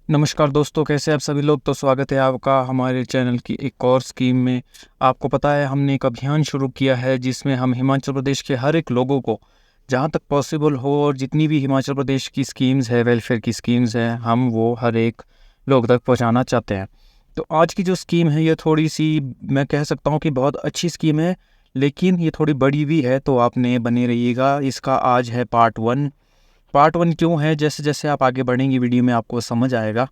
नमस्कार दोस्तों, कैसे आप सभी लोग। तो स्वागत है आपका हमारे चैनल की एक और स्कीम में। आपको पता है हमने एक अभियान शुरू किया है जिसमें हम हिमाचल प्रदेश के हर एक लोगों को जहां तक पॉसिबल हो और जितनी भी हिमाचल प्रदेश की स्कीम्स है, वेलफेयर की स्कीम्स हैं, हम वो हर एक लोग तक पहुंचाना चाहते हैं। तो आज की जो स्कीम है ये थोड़ी सी, मैं कह सकता हूँ कि बहुत अच्छी स्कीम है, लेकिन ये थोड़ी बड़ी भी है, तो आपने बने रहिएगा। इसका आज है पार्ट 1। पार्ट 1 क्यों है, जैसे जैसे आप आगे बढ़ेंगे वीडियो में आपको समझ आएगा।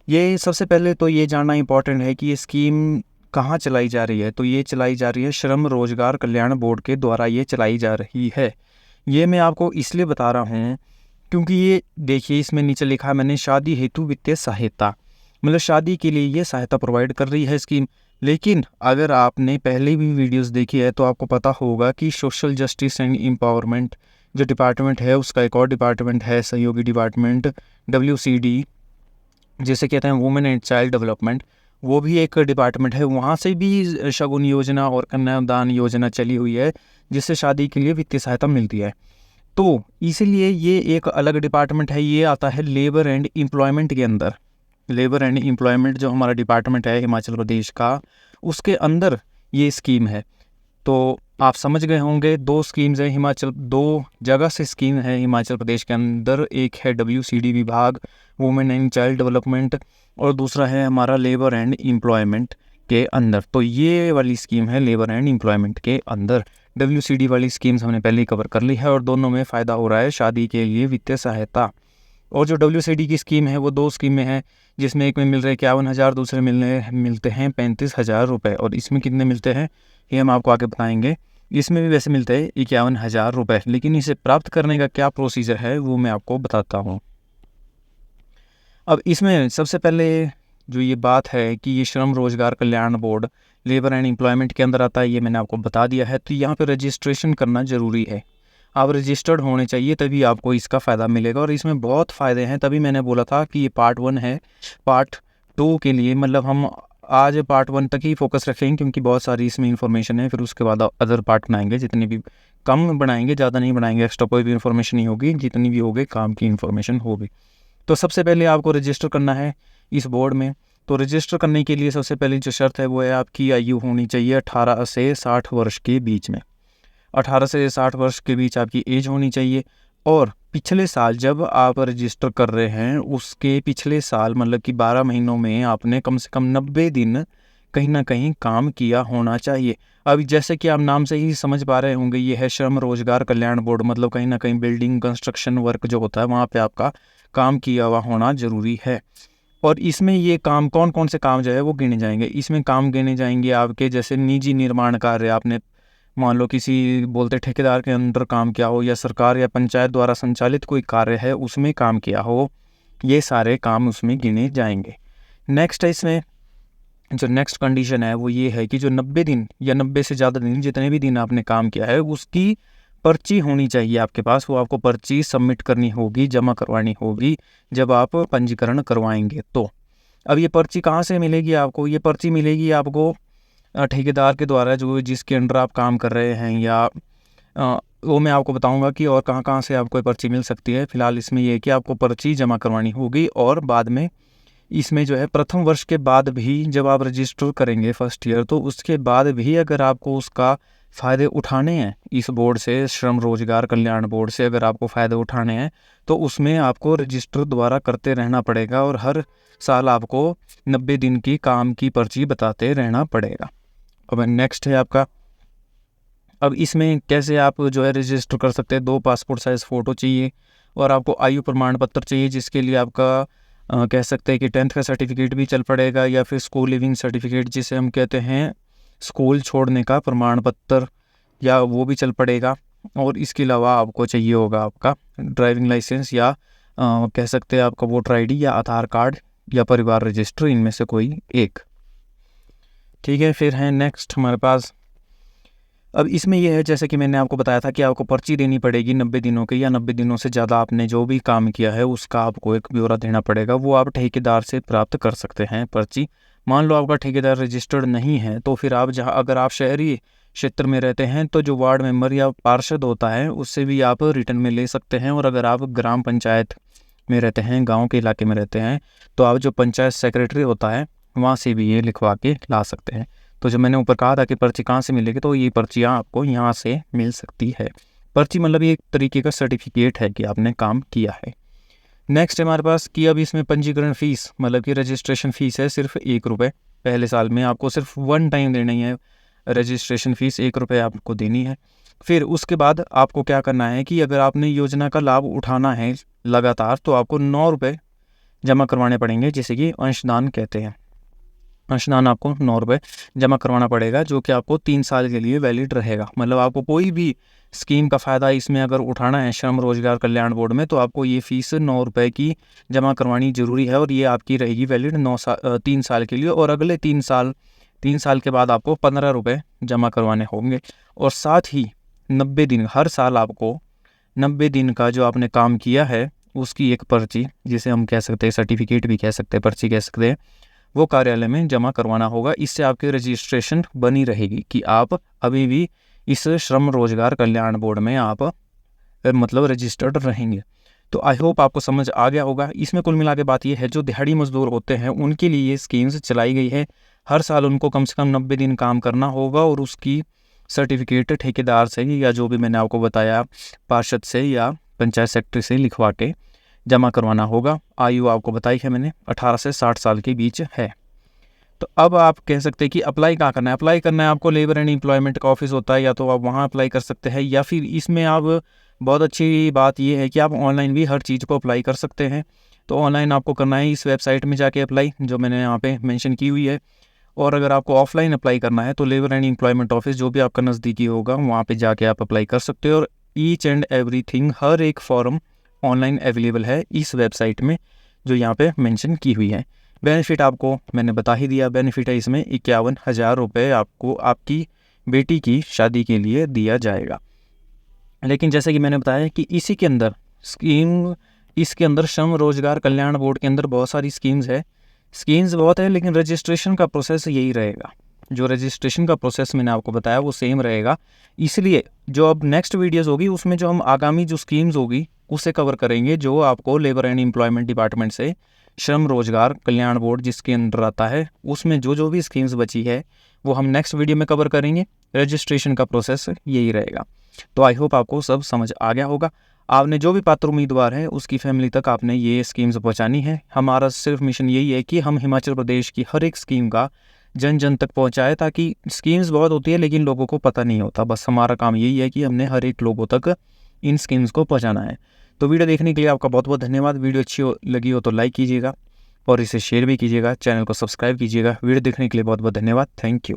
ये सबसे पहले तो ये जानना इम्पोर्टेंट है कि ये स्कीम कहाँ चलाई जा रही है। तो ये चलाई जा रही है श्रम रोजगार कल्याण बोर्ड के द्वारा ये चलाई जा रही है। ये मैं आपको इसलिए बता रहा हूँ क्योंकि ये देखिए, इसमें नीचे लिखा है मैंने, शादी हेतु वित्तीय सहायता, मतलब शादी के लिए ये सहायता प्रोवाइड कर रही है स्कीम। लेकिन अगर आपने पहले भी वीडियोस देखी है तो आपको पता होगा कि सोशल जस्टिस एंड एम्पावरमेंट जो डिपार्टमेंट है उसका एक और डिपार्टमेंट है, सहयोगी डिपार्टमेंट, WCD, जिसे कहते हैं वुमेन एंड चाइल्ड डेवलपमेंट। वो भी एक डिपार्टमेंट है, वहाँ से भी शगुन योजना और कन्यादान योजना चली हुई है जिससे शादी के लिए वित्तीय सहायता मिलती है। तो इसीलिए ये एक अलग डिपार्टमेंट है, ये आता है लेबर एंड एम्प्लॉयमेंट के अंदर। लेबर एंड एम्प्लॉयमेंट जो हमारा डिपार्टमेंट है हिमाचल प्रदेश का, उसके अंदर ये स्कीम है। तो आप समझ गए होंगे, दो स्कीम्स हैं हिमाचल, दो जगह से स्कीम है हिमाचल प्रदेश के अंदर। एक है WCD विभाग, वुमेन एंड चाइल्ड डेवलपमेंट, और दूसरा है हमारा लेबर एंड एम्प्लॉयमेंट के अंदर। तो ये वाली स्कीम है लेबर एंड एम्प्लॉयमेंट के अंदर। WCD वाली स्कीम्स हमने पहले ही कवर कर ली है और दोनों में फ़ायदा हो रहा है शादी के लिए वित्तीय सहायता। और जो WCD की स्कीम है वो दो स्कीम में है, जिसमें एक में मिल रहे 51,000, दूसरे मिलते हैं 35,000 रुपये। और इसमें कितने मिलते हैं ये हम आपको आगे बताएंगे। इसमें भी वैसे मिलते हैं 51,000 रुपये, लेकिन इसे प्राप्त करने का क्या प्रोसीजर है वो मैं आपको बताता हूँ। अब इसमें सबसे पहले जो ये बात है कि ये श्रम रोजगार कल्याण बोर्ड लेबर एंड एम्प्लॉयमेंट के अंदर आता है, ये मैंने आपको बता दिया है। तो यहाँ पे रजिस्ट्रेशन करना ज़रूरी है, आप रजिस्टर्ड होने चाहिए, तभी आपको इसका फ़ायदा मिलेगा। और इसमें बहुत फ़ायदे हैं, तभी मैंने बोला था कि ये पार्ट 1 है। पार्ट 2 के लिए मतलब हम आज पार्ट 1 तक ही फोकस रखेंगे क्योंकि बहुत सारी इसमें इन्फॉर्मेशन है। फिर उसके बाद अदर पार्ट बनाएंगे, जितने भी कम बनाएंगे, ज़्यादा नहीं बनाएंगे, एक्स्ट्रा कोई भी इन्फॉर्मेशन नहीं होगी, जितनी भी होगी काम की इन्फॉर्मेशन होगी। तो सबसे पहले आपको रजिस्टर करना है इस बोर्ड में। तो रजिस्टर करने के लिए सबसे पहली जो शर्त है वो है आपकी आयु होनी चाहिए 18 से 60 वर्ष के बीच में। 18 से 60 वर्ष के बीच आपकी एज होनी चाहिए। और पिछले साल जब आप रजिस्टर कर रहे हैं उसके पिछले साल मतलब कि 12 महीनों में आपने कम से कम 90 दिन कहीं ना कहीं काम किया होना चाहिए। अब जैसे कि आप नाम से ही समझ पा रहे होंगे, ये है श्रम रोजगार कल्याण बोर्ड, मतलब कहीं ना कहीं बिल्डिंग कंस्ट्रक्शन वर्क जो होता है वहाँ पे आपका काम किया हुआ होना ज़रूरी है। और इसमें ये काम कौन कौन से काम जो है वो गिने जाएंगे। इसमें काम गिने जाएंगे आपके जैसे निजी निर्माण कार्य, आपने मान लो किसी बोलते ठेकेदार के अंदर काम किया हो, या सरकार या पंचायत द्वारा संचालित कोई कार्य है उसमें काम किया हो, ये सारे काम उसमें गिने जाएंगे। नेक्स्ट है, इसमें जो नेक्स्ट कंडीशन है वो ये है कि जो 90 दिन या 90 से ज़्यादा दिन जितने भी दिन आपने काम किया है उसकी पर्ची होनी चाहिए आपके पास। वो आपको पर्ची सबमिट करनी होगी, जमा करवानी होगी जब आप पंजीकरण करवाएंगे। तो अब ये पर्ची कहाँ से मिलेगी आपको? ये पर्ची मिलेगी आपको ठेकेदार के द्वारा, जो जिसके अंडर आप काम कर रहे हैं, या वो मैं आपको बताऊंगा कि और कहाँ कहाँ से आपको ये पर्ची मिल सकती है। फिलहाल इसमें ये है कि आपको पर्ची जमा करवानी होगी। और बाद में इसमें जो है प्रथम वर्ष के बाद भी जब आप रजिस्टर करेंगे फर्स्ट ईयर, तो उसके बाद भी अगर आपको उसका फ़ायदे उठाने हैं इस बोर्ड से, श्रम रोजगार कल्याण बोर्ड से अगर आपको फ़ायदे उठाने हैं तो उसमें आपको रजिस्टर दोबारा करते रहना पड़ेगा और हर साल आपको 90 दिन की काम की पर्ची बताते रहना पड़ेगा। अब नेक्स्ट है आपका, अब इसमें कैसे आप जो है रजिस्टर कर सकते हैं। 2 पासपोर्ट साइज़ फ़ोटो चाहिए और आपको आयु प्रमाण पत्र चाहिए, जिसके लिए आपका कह सकते हैं कि 10th का सर्टिफिकेट भी चल पड़ेगा, या फिर स्कूल लिविंग सर्टिफिकेट जिसे हम कहते हैं स्कूल छोड़ने का प्रमाण पत्र, या वो भी चल पड़ेगा। और इसके अलावा आपको चाहिए होगा आपका ड्राइविंग लाइसेंस, या कह सकते हैं आपका वोटर ID या आधार कार्ड या परिवार रजिस्टर, इनमें से कोई एक। ठीक है, फिर है नेक्स्ट हमारे पास। अब इसमें यह है जैसे कि मैंने आपको बताया था कि आपको पर्ची देनी पड़ेगी 90 दिनों की, या 90 दिनों से ज़्यादा आपने जो भी काम किया है उसका आपको एक ब्यौरा देना पड़ेगा। वो आप ठेकेदार से प्राप्त कर सकते हैं पर्ची। मान लो आपका ठेकेदार रजिस्टर्ड नहीं है तो फिर आप जहाँ, अगर आप शहरी क्षेत्र में रहते हैं तो जो वार्ड मेंबर या पार्षद होता है उससे भी आप रिटर्न में ले सकते हैं। और अगर आप ग्राम पंचायत में रहते हैं, गांव के इलाके में रहते हैं, तो आप जो पंचायत सेक्रेटरी होता है वहाँ से भी ये लिखवा के ला सकते हैं। तो जब मैंने ऊपर कहा था कि पर्ची कहाँ से मिलेगी, तो ये पर्चियाँ आपको यहाँ से मिल सकती है। पर्ची मतलब ये एक तरीके का सर्टिफिकेट है कि आपने काम किया है। नेक्स्ट हमारे पास कि अब इसमें पंजीकरण फ़ीस मतलब कि रजिस्ट्रेशन फ़ीस है सिर्फ ₹1। पहले साल में आपको सिर्फ 1 टाइम देनी है रजिस्ट्रेशन फ़ीस, ₹1 आपको देनी है। फिर उसके बाद आपको क्या करना है कि अगर आपने योजना का लाभ उठाना है लगातार, तो आपको ₹9 जमा करवाने पड़ेंगे, जिसे कि अंशदान कहते हैं। अंशदान आपको ₹9 जमा करवाना पड़ेगा, जो कि आपको 3 साल के लिए वैलिड रहेगा। मतलब आपको कोई भी स्कीम का फ़ायदा इसमें अगर उठाना है श्रम रोजगार कल्याण बोर्ड में, तो आपको ये फ़ीस ₹9 की जमा करवानी ज़रूरी है, और ये आपकी रहेगी वैलिड 3 साल के लिए। और अगले 3 साल के बाद आपको ₹15 जमा करवाने होंगे। और साथ ही 90 दिन, हर साल आपको 90 दिन का जो आपने काम किया है उसकी एक पर्ची, जिसे हम कह सकते हैं सर्टिफिकेट भी कह सकते हैं, पर्ची कह सकते हैं, वो कार्यालय में जमा करवाना होगा। इससे आपकी रजिस्ट्रेशन बनी रहेगी कि आप अभी भी इस श्रम रोजगार कल्याण बोर्ड में आप मतलब रजिस्टर्ड रहेंगे। तो आई होप आपको समझ आ गया होगा। इसमें कुल मिला के बात ये है, जो दिहाड़ी मजदूर होते हैं उनके लिए ये स्कीम्स चलाई गई है। हर साल उनको कम से कम 90 दिन काम करना होगा, और उसकी सर्टिफिकेट ठेकेदार से या जो भी मैंने आपको बताया पार्षद से या पंचायत सेक्रेटरी से लिखवा के जमा करवाना होगा। आयु आपको बताई है मैंने 18 से 60 साल के बीच है। तो अब आप कह सकते हैं कि अप्लाई कहाँ करना है। अप्लाई करना है आपको लेबर एंड एम्प्लॉयमेंट का ऑफिस होता है, या तो आप वहाँ अप्लाई कर सकते हैं, या फिर इसमें आप बहुत अच्छी बात ये है कि आप ऑनलाइन भी हर चीज़ को अप्लाई कर सकते हैं। तो ऑनलाइन आपको करना है इस वेबसाइट में जाके अप्लाई, जो मैंने यहाँ पे मेंशन की हुई है। और अगर आपको ऑफलाइन अप्लाई करना है तो लेबर एंड एम्प्लॉयमेंट ऑफिस जो भी आपका नज़दीकी होगा वहाँ पे जाके आप अप्लाई कर सकते हो। और ईच एंड एवरीथिंग, हर एक फॉर्म ऑनलाइन अवेलेबल है इस वेबसाइट में, जो यहाँ पे मेंशन की हुई है। बेनिफिट आपको मैंने बता ही दिया। बेनिफिट है इसमें ₹51,000 आपको आपकी बेटी की शादी के लिए दिया जाएगा। लेकिन जैसे कि मैंने बताया कि इसी के अंदर इसके अंदर श्रम रोजगार कल्याण बोर्ड के अंदर बहुत सारी स्कीम्स बहुत है, लेकिन रजिस्ट्रेशन का प्रोसेस यही रहेगा। जो रजिस्ट्रेशन का प्रोसेस मैंने आपको बताया वो सेम रहेगा। इसलिए जो अब नेक्स्ट वीडियोस होगी उसमें जो हम आगामी जो स्कीम्स होगी उसे कवर करेंगे, जो आपको लेबर एंड एम्प्लॉयमेंट डिपार्टमेंट से श्रम रोजगार कल्याण बोर्ड जिसके अंदर आता है, उसमें जो भी स्कीम्स बची है वो हम नेक्स्ट वीडियो में कवर करेंगे। रजिस्ट्रेशन का प्रोसेस यही रहेगा। तो आई होप आपको सब समझ आ गया होगा। आपने जो भी पात्र उम्मीदवार है उसकी फैमिली तक आपने ये स्कीम्स पहुंचानी है। हमारा सिर्फ मिशन यही है कि हम हिमाचल प्रदेश की हर एक स्कीम का जन जन तक पहुंचाए, ताकि स्कीम्स बहुत होती है लेकिन लोगों को पता नहीं होता। बस हमारा काम यही है कि हमने हर एक लोगों तक इन स्कीम्स को पहुंचाना है। तो वीडियो देखने के लिए आपका बहुत बहुत धन्यवाद। वीडियो अच्छी लगी हो तो लाइक कीजिएगा और इसे शेयर भी कीजिएगा, चैनल को सब्सक्राइब कीजिएगा। वीडियो देखने के लिए बहुत बहुत धन्यवाद। Thank you.